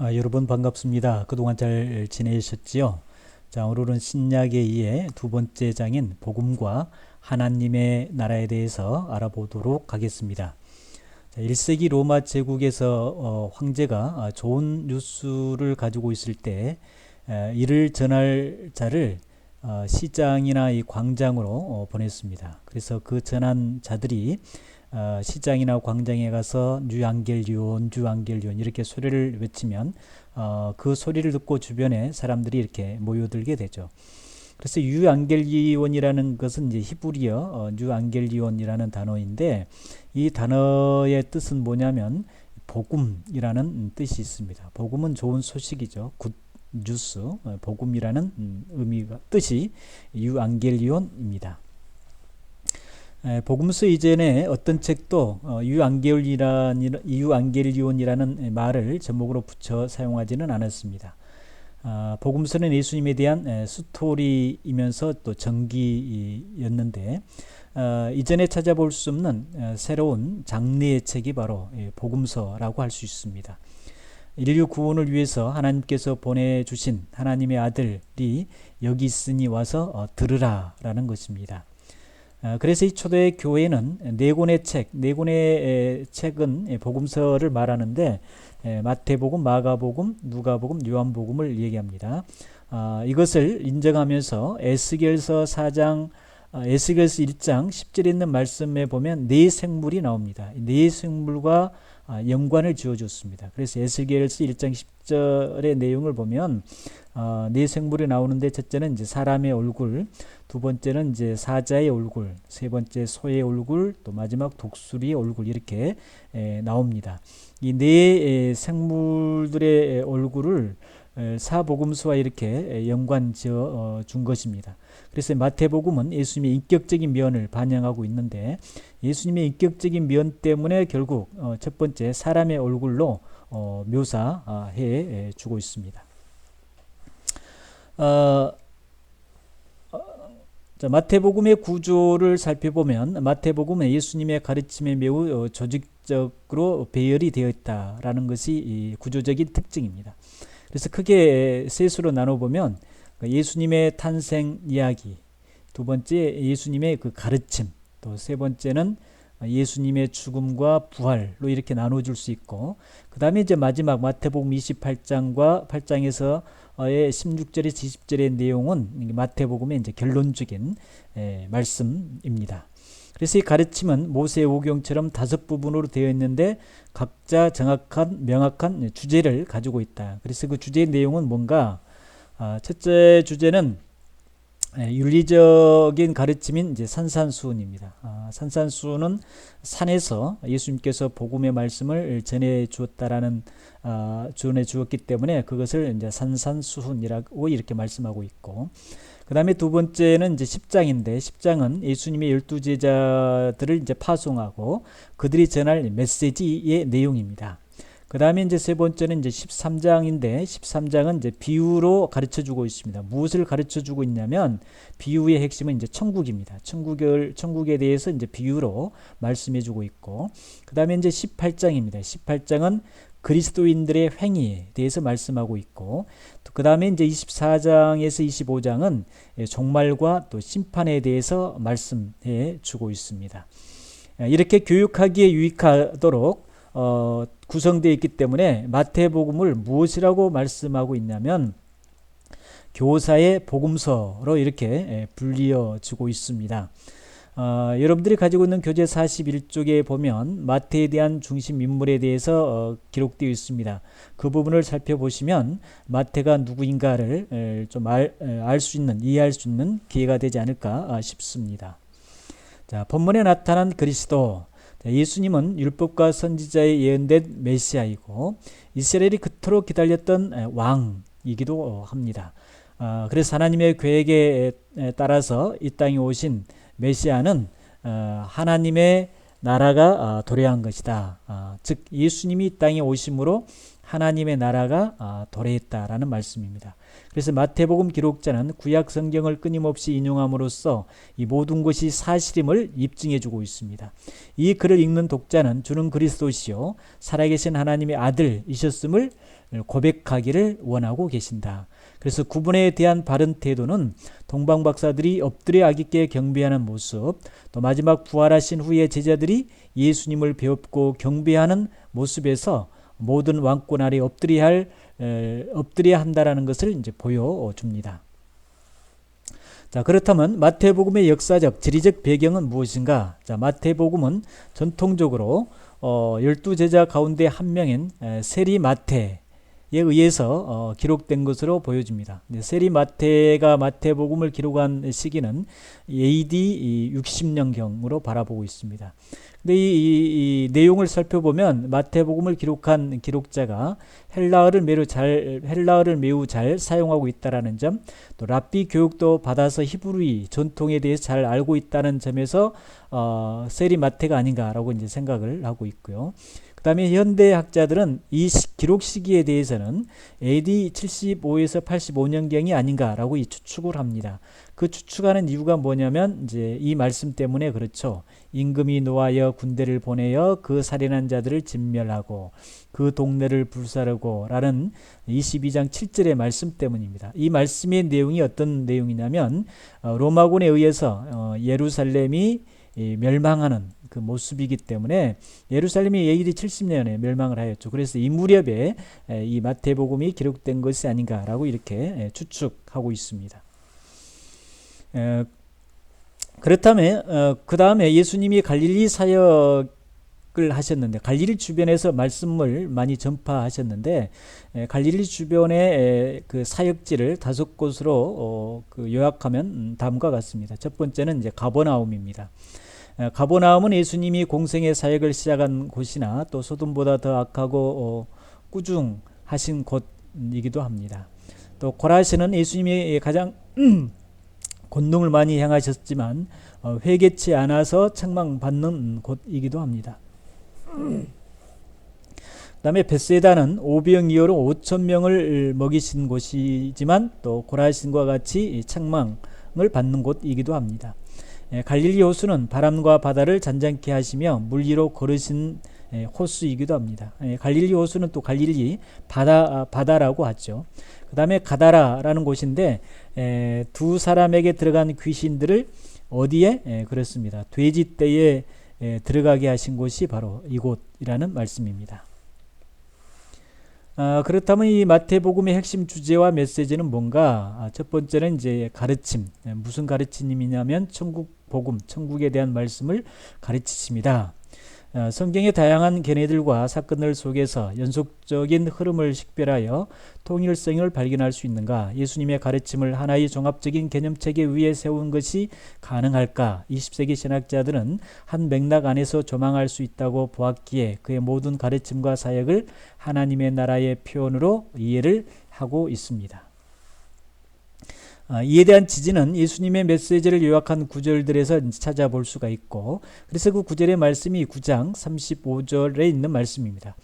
여러분 반갑습니다. 그동안 잘 지내셨지요? 자, 오늘은 신약에 의해 두 번째 장인 복음과 하나님의 나라에 대해서 알아보도록 하겠습니다. 자, 1세기 로마 제국에서 황제가 좋은 뉴스를 가지고 있을 때 이를 전할 자를 시장이나 이 광장으로 보냈습니다. 그래서 그 전한 자들이 시장이나 광장에 가서 뉴앙겔리온 뉴앙겔리온 이렇게 소리를 외치면 그 소리를 듣고 주변에 사람들이 이렇게 모여들게 되죠. 그래서 유앙겔리온이라는 것은 이제 히브리어 뉴앙겔리온이라는 단어인데, 이 단어의 뜻은 뭐냐면 복음이라는 뜻이 있습니다. 복음은 좋은 소식이죠. 굿 뉴스, 복음이라는 의미가 뜻이 유앙겔리온입니다. 복음서 이전에 어떤 책도 유앙겔리온이라는 말을 제목으로 붙여 사용하지는 않았습니다. 복음서는 예수님에 대한 스토리이면서 또 전기였는데, 이전에 찾아볼 수 없는 새로운 장르의 책이 바로 복음서라고 할 수 있습니다. 인류 구원을 위해서 하나님께서 보내주신 하나님의 아들이 여기 있으니 와서 들으라 라는 것입니다. 그래서 이 초대 교회는 네 권의 책은 복음서를 말하는데, 마태복음, 마가복음, 누가복음, 요한복음을 얘기합니다. 이것을 인정하면서 에스겔서 4장, 에스겔서 1장 10절에 있는 말씀에 보면 네 생물이 나옵니다. 네 생물과 연관을 지어줬습니다. 그래서 에스겔서 1장 10절의 내용을 보면 네 생물이 나오는데, 첫째는 이제 사람의 얼굴, 두 번째는 이제 사자의 얼굴, 세 번째 소의 얼굴, 또 마지막 독수리의 얼굴, 이렇게 나옵니다. 이 네 생물들의 얼굴을 사복음서와 이렇게 연관 지어 준 것입니다. 그래서 마태복음은 예수님의 인격적인 면을 반영하고 있는데, 예수님의 인격적인 면 때문에 결국 첫 번째 사람의 얼굴로 묘사해 주고 있습니다. 자, 마태복음의 구조를 살펴보면 마태복음은 예수님의 가르침에 매우 조직적으로 배열이 되어 있다라는 것이 이 구조적인 특징입니다. 그래서 크게 셋으로 나눠보면 예수님의 탄생 이야기, 두 번째 예수님의 그 가르침, 또 세 번째는 예수님의 죽음과 부활로 이렇게 나눠줄 수 있고, 그 다음에 이제 마지막 마태복음 28장과 8장에서 의 16절에서 20절의 내용은 마태복음의 이제 결론적인 말씀입니다. 그래서 이 가르침은 모세 오경처럼 5부분으로 되어 있는데 각자 정확한 명확한 주제를 가지고 있다. 그래서 그 주제의 내용은 뭔가, 첫째 주제는 윤리적인 가르침인 이제 산산수훈입니다. 산산수훈은 산에서 예수님께서 복음의 말씀을 전해 주었다라는 전해 주었기 때문에 그것을 이제 산산수훈이라고 이렇게 말씀하고 있고, 그 다음에 두 번째는 이제 10장인데, 10장은 예수님의 12제자들을 이제 파송하고 그들이 전할 메시지의 내용입니다. 그 다음에 이제 세 번째는 이제 13장인데, 13장은 이제 비유로 가르쳐 주고 있습니다. 무엇을 가르쳐 주고 있냐면, 비유의 핵심은 이제 천국입니다. 천국에 대해서 이제 비유로 말씀해 주고 있고, 그 다음에 이제 18장입니다. 18장은 그리스도인들의 행위에 대해서 말씀하고 있고, 그 다음에 이제 24장에서 25장은 종말과 또 심판에 대해서 말씀해 주고 있습니다. 이렇게 교육하기에 유익하도록 구성되어 있기 때문에 마태복음을 무엇이라고 말씀하고 있냐면 교사의 복음서로 이렇게 불리어지고 있습니다. 여러분들이 가지고 있는 교재 41쪽에 보면 마태에 대한 중심 인물에 대해서 기록되어 있습니다. 그 부분을 살펴보시면 마태가 누구인가를 좀 알 수 있는, 이해할 수 있는 기회가 되지 않을까 싶습니다. 자, 본문에 나타난 그리스도, 예수님은 율법과 선지자의 예언된 메시아이고 이스라엘이 그토록 기다렸던 왕이기도 합니다. 그래서 하나님의 계획에 따라서 이 땅에 오신 메시아는 하나님의 나라가 도래한 것이다. 즉 예수님이 이 땅에 오심으로 하나님의 나라가 도래했다라는 말씀입니다. 그래서 마태복음 기록자는 구약 성경을 끊임없이 인용함으로써 이 모든 것이 사실임을 입증해주고 있습니다. 이 글을 읽는 독자는 주는 그리스도시요 살아계신 하나님의 아들이셨음을 고백하기를 원하고 계신다. 그래서 구분에 대한 바른 태도는 동방 박사들이 엎드려 아기께 경배하는 모습, 또 마지막 부활하신 후에 제자들이 예수님을 배웁고 경배하는 모습에서 모든 왕권 아래 엎드려야 한다라는 것을 이제 보여줍니다. 자, 그렇다면 마태복음의 역사적, 지리적 배경은 무엇인가? 자, 마태복음은 전통적으로 12제자 가운데 한 명인 세리 마태에 의해서 기록된 것으로 보여집니다. 세리 마태가 마태복음을 기록한 시기는 AD 60년경으로 바라보고 있습니다. 근데 이 내용을 살펴보면 마태복음을 기록한 기록자가 헬라어를 매우 잘 사용하고 있다라는 점, 또 랍비 교육도 받아서 히브리 전통에 대해서 잘 알고 있다는 점에서 세리 마태가 아닌가라고 이제 생각을 하고 있고요. 그 다음에 현대 학자들은 이 기록 시기에 대해서는 AD 75에서 85년경이 아닌가라고 이 추측을 합니다. 그 추측하는 이유가 뭐냐면 이제 이 말씀 때문에 그렇죠. 임금이 노하여 군대를 보내어 그 살인한 자들을 진멸하고 그 동네를 불사르고 라는 22장 7절의 말씀 때문입니다. 이 말씀의 내용이 어떤 내용이냐면 로마군에 의해서 예루살렘이 멸망하는 그 모습이기 때문에 예루살렘이 AD 70년에 멸망을 하였죠. 그래서 이 무렵에 이 마태복음이 기록된 것이 아닌가라고 이렇게 추측하고 있습니다. 그렇다면 그 다음에 예수님이 갈릴리 사역을 하셨는데 갈릴리 주변에서 말씀을 많이 전파하셨는데 갈릴리 주변의 그 사역지를 5곳으로 요약하면 다음과 같습니다. 첫 번째는 이제 가버나움입니다. 가버나움은 예수님이 공생의 사역을 시작한 곳이나 또 소돔보다 더 악하고 꾸중하신 곳이기도 합니다. 또 고라시는 예수님이 가장 권능을 많이 행하셨지만 회개치 않아서 책망받는 곳이기도 합니다. 그 다음에 벳세다는 오병이어로 5,000명을 먹이신 곳이지만 또 고라신과 같이 책망을 받는 곳이기도 합니다. 갈릴리 호수는 바람과 바다를 잔잔케 하시며 물 위로 걸으신 호수이기도 합니다. 갈릴리 호수는 또 갈릴리 바다라고 하죠. 그 다음에 가다라라는 곳인데 두 사람에게 들어간 귀신들을 어디에? 그렇습니다. 돼지떼에 들어가게 하신 곳이 바로 이곳이라는 말씀입니다. 그렇다면 이 마태복음의 핵심 주제와 메시지는 뭔가? 첫 번째는 이제 가르침. 무슨 가르침이냐면 천국 복음, 천국에 대한 말씀을 가르치십니다. 성경의 다양한 견해들과 사건들 속에서 연속적인 흐름을 식별하여 통일성을 발견할 수 있는가? 예수님의 가르침을 하나의 종합적인 개념체계 위에 세운 것이 가능할까? 20세기 신학자들은 한 맥락 안에서 조망할 수 있다고 보았기에 그의 모든 가르침과 사역을 하나님의 나라의 표현으로 이해를 하고 있습니다. 이에 대한 지지는 예수님의 메시지를 요약한 구절들에서 찾아볼 수가 있고, 그래서 그 구절의 말씀이 9장 35절에 있는 말씀입니다.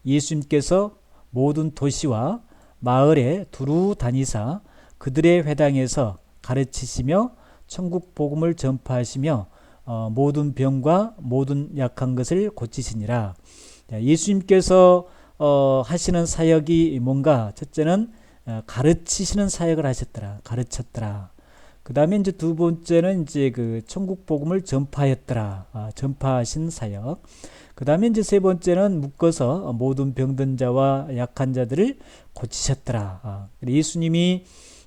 예수님께서 모든 도시와 마을에 두루 다니사 그들의 회당에서 가르치시며 천국 복음을 전파하시며 모든 병과 모든 약한 것을 고치시니라. 예수님께서 하시는 사역이 뭔가? 첫째는 가르치시는 사역을 하셨더라. 가르쳤더라. 그 다음에 이제 두 번째는 이제 그 천국 복음을 전파했더라. 전파하신 사역. 그 다음에 이제 세 번째는 묶어서 모든 병든 자와 약한 자들을 고치셨더라. 예수님이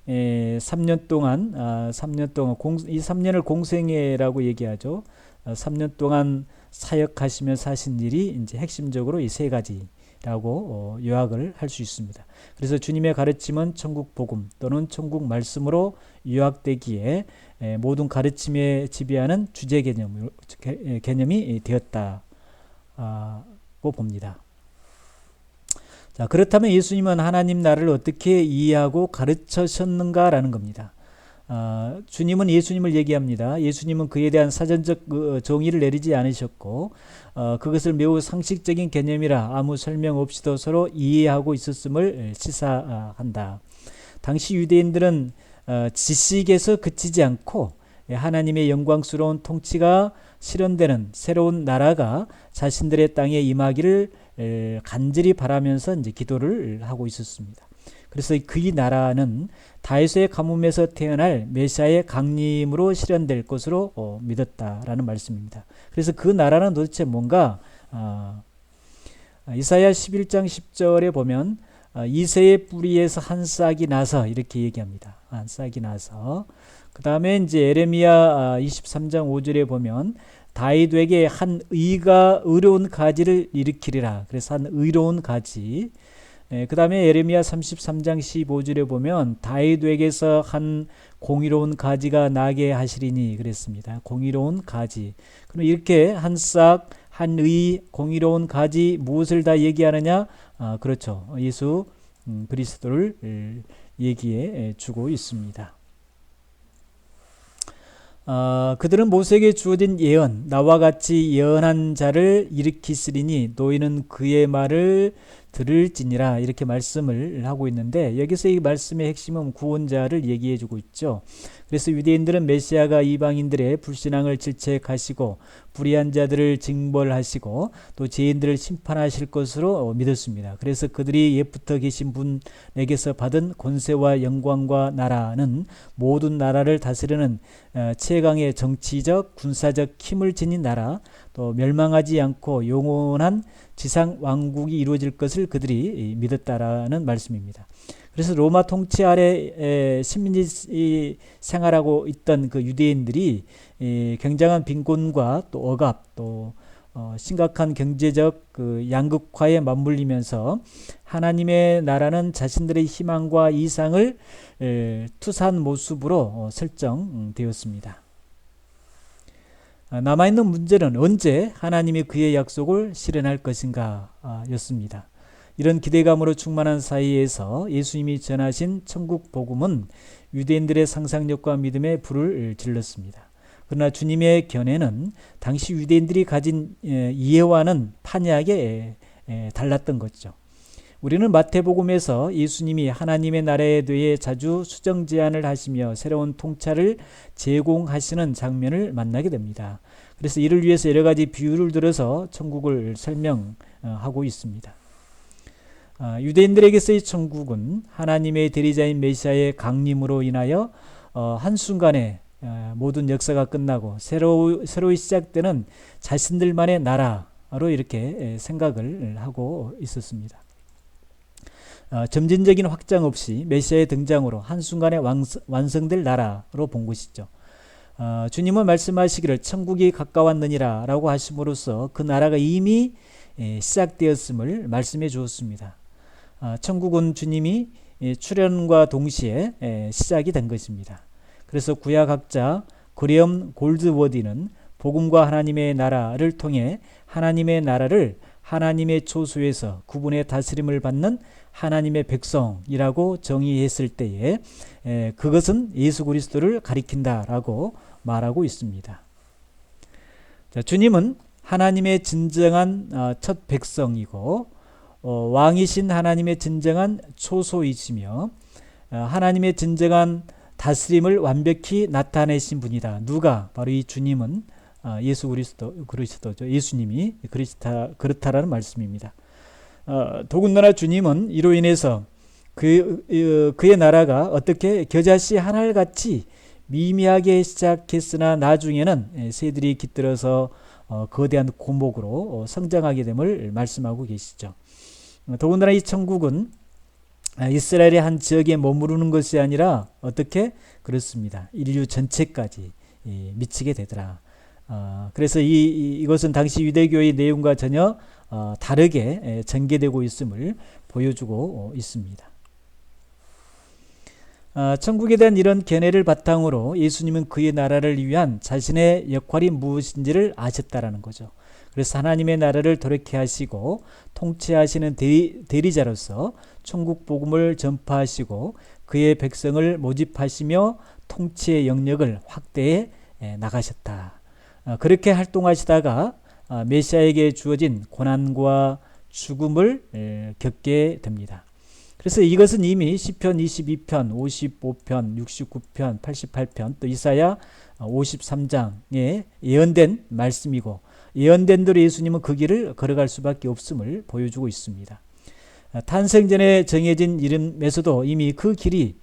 3년 동안 이 3년을 공생애라고 얘기하죠. 3년 동안 사역하시며 사신 일이 이제 핵심적으로 이 세 가지라고 요약을 할 수 있습니다. 그래서 주님의 가르침은 천국 복음 또는 천국 말씀으로 요약되기에 모든 가르침에 지배하는 주제 개념이 되었다고 봅니다. 자, 그렇다면 예수님은 하나님 나라를 어떻게 이해하고 가르치셨는가라는 겁니다. 주님은 예수님을 얘기합니다. 예수님은 그에 대한 사전적 정의를 내리지 않으셨고 그것을 매우 상식적인 개념이라 아무 설명 없이도 서로 이해하고 있었음을 시사한다. 당시 유대인들은 지식에서 그치지 않고 하나님의 영광스러운 통치가 실현되는 새로운 나라가 자신들의 땅에 임하기를 간절히 바라면서 이제 기도를 하고 있었습니다. 그래서 그 나라는 다윗의 가뭄에서 태어날 메시아의 강림으로 실현될 것으로 믿었다라는 말씀입니다. 그래서 그 나라는 도대체 뭔가 이사야 11장 10절에 보면 이새의 뿌리에서 한 싹이 나서 이렇게 얘기합니다. 한 싹이 나서 그 다음에 이제 에레미야 23장 5절에 보면 다윗에게 한 의가 의로운 가지를 일으키리라. 그래서 한 의로운 가지. 그 다음에 에레미야 33장 15절에 보면 다윗에게서 한 공의로운 가지가 나게 하시리니 그랬습니다. 공의로운 가지. 그럼 이렇게 한 싹, 한 의, 공의로운 가지 무엇을 다 얘기하느냐? 그렇죠. 예수 그리스도를 얘기해 주고 있습니다. 그들은 모세에게 주어진 예언, 나와 같이 예언한 자를 일으키시리니 너희는 그의 말을 들을지니라 이렇게 말씀을 하고 있는데 여기서 이 말씀의 핵심은 구원자를 얘기해 주고 있죠. 그래서 유대인들은 메시아가 이방인들의 불신앙을 질책하시고 불의한 자들을 징벌하시고 또 죄인들을 심판하실 것으로 믿었습니다. 그래서 그들이 옛부터 계신 분에게서 받은 권세와 영광과 나라는 모든 나라를 다스리는 최강의 정치적 군사적 힘을 지닌 나라, 또 멸망하지 않고 영원한 지상 왕국이 이루어질 것을 그들이 믿었다라는 말씀입니다. 그래서 로마 통치 아래 식민지 생활하고 있던 그 유대인들이 굉장한 빈곤과 또 억압 또 심각한 경제적 그 양극화에 맞물리면서 하나님의 나라는 자신들의 희망과 이상을 투사한 모습으로 설정되었습니다. 남아있는 문제는 언제 하나님이 그의 약속을 실현할 것인가 였습니다. 이런 기대감으로 충만한 사이에서 예수님이 전하신 천국 복음은 유대인들의 상상력과 믿음에 불을 질렀습니다. 그러나 주님의 견해는 당시 유대인들이 가진 이해와는 판이하게 달랐던 것이죠. 우리는 마태복음에서 예수님이 하나님의 나라에 대해 자주 수정 제안을 하시며 새로운 통찰을 제공하시는 장면을 만나게 됩니다. 그래서 이를 위해서 여러 가지 비유를 들어서 천국을 설명하고 있습니다. 유대인들에게서의 천국은 하나님의 대리자인 메시아의 강림으로 인하여 한순간에 모든 역사가 끝나고 새로 시작되는 자신들만의 나라로 이렇게 생각을 하고 있었습니다. 점진적인 확장 없이 메시아의 등장으로 한순간에 완성될 나라로 본 것이죠. 주님은 말씀하시기를 천국이 가까웠느니라 라고 하심으로써 그 나라가 이미 시작되었음을 말씀해 주었습니다. 천국은 주님이 출현과 동시에 시작이 된 것입니다. 그래서 구약학자 그레엄 골드워디는 복음과 하나님의 나라를 통해 하나님의 나라를 하나님의 초소에서 구분의 다스림을 받는 하나님의 백성이라고 정의했을 때에 그것은 예수 그리스도를 가리킨다라고 말하고 있습니다. 자, 주님은 하나님의 진정한 첫 백성이고 왕이신 하나님의 진정한 초소이시며 하나님의 진정한 다스림을 완벽히 나타내신 분이다. 누가? 바로 이 주님은 예수 그리스도죠. 예수님이 그렇다라는 말씀입니다. 더군다나 주님은 이로 인해서 그의 나라가 어떻게 겨자씨 한 알같이 미미하게 시작했으나 나중에는 새들이 깃들어서 거대한 고목으로 성장하게 됨을 말씀하고 계시죠. 더군다나 이 천국은 이스라엘의 한 지역에 머무르는 것이 아니라 어떻게 그렇습니다. 인류 전체까지 미치게 되더라. 그래서 이것은 당시 유대교의 내용과 전혀 다르게 전개되고 있음을 보여주고 있습니다. 천국에 대한 이런 견해를 바탕으로 예수님은 그의 나라를 위한 자신의 역할이 무엇인지를 아셨다라는 거죠. 그래서 하나님의 나라를 도래케 하시고 통치하시는 대리자로서 천국 복음을 전파하시고 그의 백성을 모집하시며 통치의 영역을 확대해 나가셨다. 그렇게 활동하시다가 메시아에게 주어진 고난과 죽음을 겪게 됩니다. 그래서 이것은 이미 시편 22편, 55편, 69편, 88편 또 이사야 53장에 예언된 말씀이고 예언된 대로 예수님은 그 길을 걸어갈 수밖에 없음을 보여주고 있습니다. 탄생 전에 정해진 이름에서도 이미 그 길이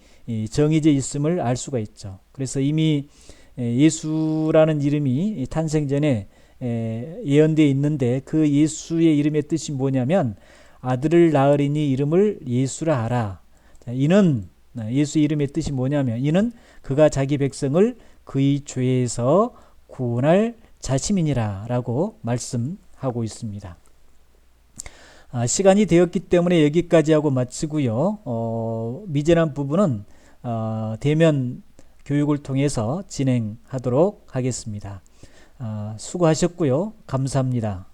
정해져 있음을 알 수가 있죠. 그래서 이미 예수라는 이름이 탄생 전에 예언되어 있는데 그 예수의 이름의 뜻이 뭐냐면 아들을 낳으리니 이름을 예수라 하라. 이는 예수의 이름의 뜻이 뭐냐면 이는 그가 자기 백성을 그의 죄에서 구원할 자심이니라 라고 말씀하고 있습니다. 시간이 되었기 때문에 여기까지 하고 마치고요. 미진한 부분은 대면 교육을 통해서 진행하도록 하겠습니다. 수고하셨고요. 감사합니다.